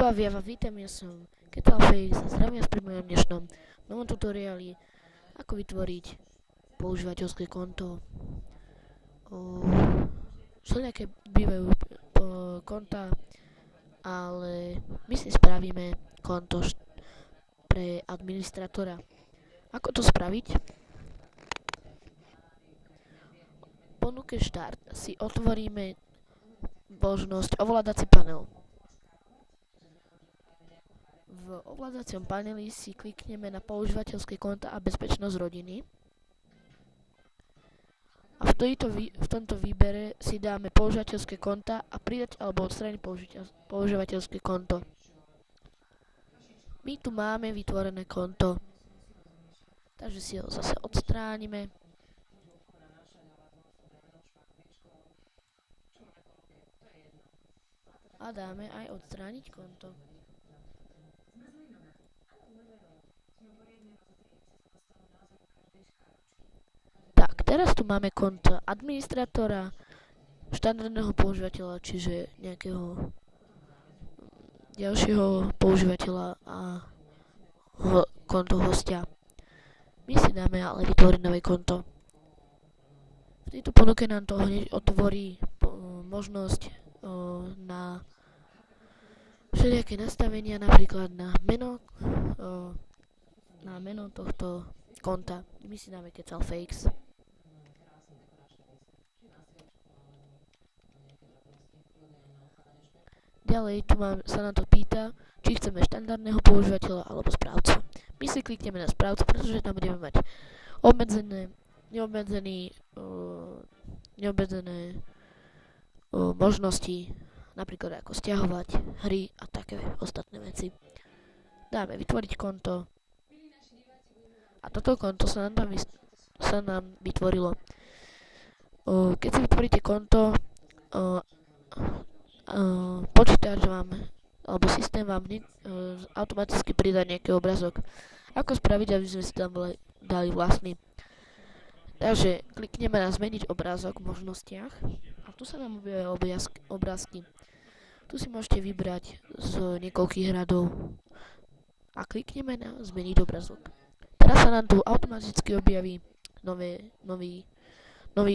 Čauavia, vítam, ja som Ketalface a zdravím vás pri mojom dnešnom novom tutoriáli, ako vytvoriť používateľské konto. Všelijaké bývajú konta, ale my si spravíme konto pre administratora. Ako to spraviť? V ponuke štart si otvoríme možnosť ovládací panel. V ovládacom paneli si klikneme na používateľské konta a bezpečnosť rodiny. A v tomto výbere si dáme používateľské konta a pridať alebo odstrániť používateľské konto. My tu máme vytvorené konto, takže si ho zase odstránime. A dáme aj odstrániť konto. Tak, teraz tu máme konto administrátora, štandardného používateľa, čiže nejakého ďalšieho používateľa a konto hostia. My si dáme ale vytvoriť nové konto. V tejto ponuke nám to hneď otvorí možnosť na všelijaké nastavenia, napríklad na meno tohto konta. My si dáme Ketalface. Ďalej tu sa nám to pýta, či chceme štandardného používateľa alebo správcu. My si klikneme na správcu, pretože tam budeme mať neobmedzené možnosti, napríklad ako stiahovať hry a také ostatné veci. Dáme vytvoriť konto a toto konto sa nám vytvorilo. Keď si vytvoríte konto, počítač vám alebo systém vám automaticky pridá nejaký obrazok. Ako spraviť, aby sme si tam dali vlastný? Takže klikneme na zmeniť obrázok v možnostiach a tu sa nám objavia obrázky. Tu si môžete vybrať z niekoľkých radov a klikneme na zmeniť obrazok. Teraz sa nám tu automaticky objaví nový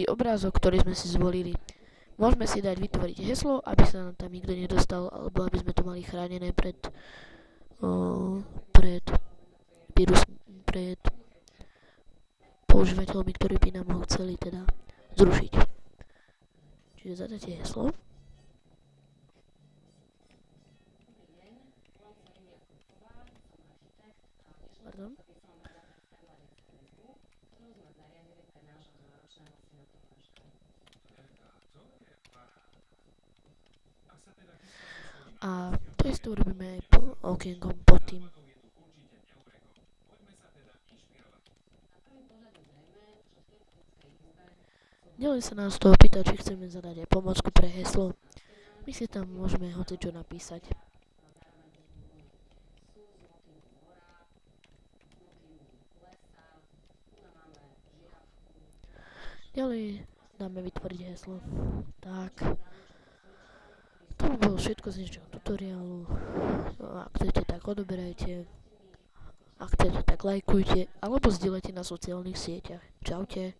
obrázok, ktorý sme si zvolili. Môžeme si dať vytvoriť heslo, aby sa nám tam nikto nedostal, alebo aby sme to mali chránené pred používateľmi, ktorí by nám ho chceli teda zrušiť. Čiže zadáte heslo. Pardon. A to isté urobíme aj okienkom pod tým. Ďalej sa nás toho pýta, či chceme zadať aj pomôcku pre heslo. My si tam môžeme hocičo napísať. Ďalej dáme vytvoriť heslo. Tak. To by bolo všetko z dnešného tutoriálu. Ak chcete, tak odoberajte. Ak chcete, tak lajkujte alebo zdieľajte na sociálnych sieťach. Čaute.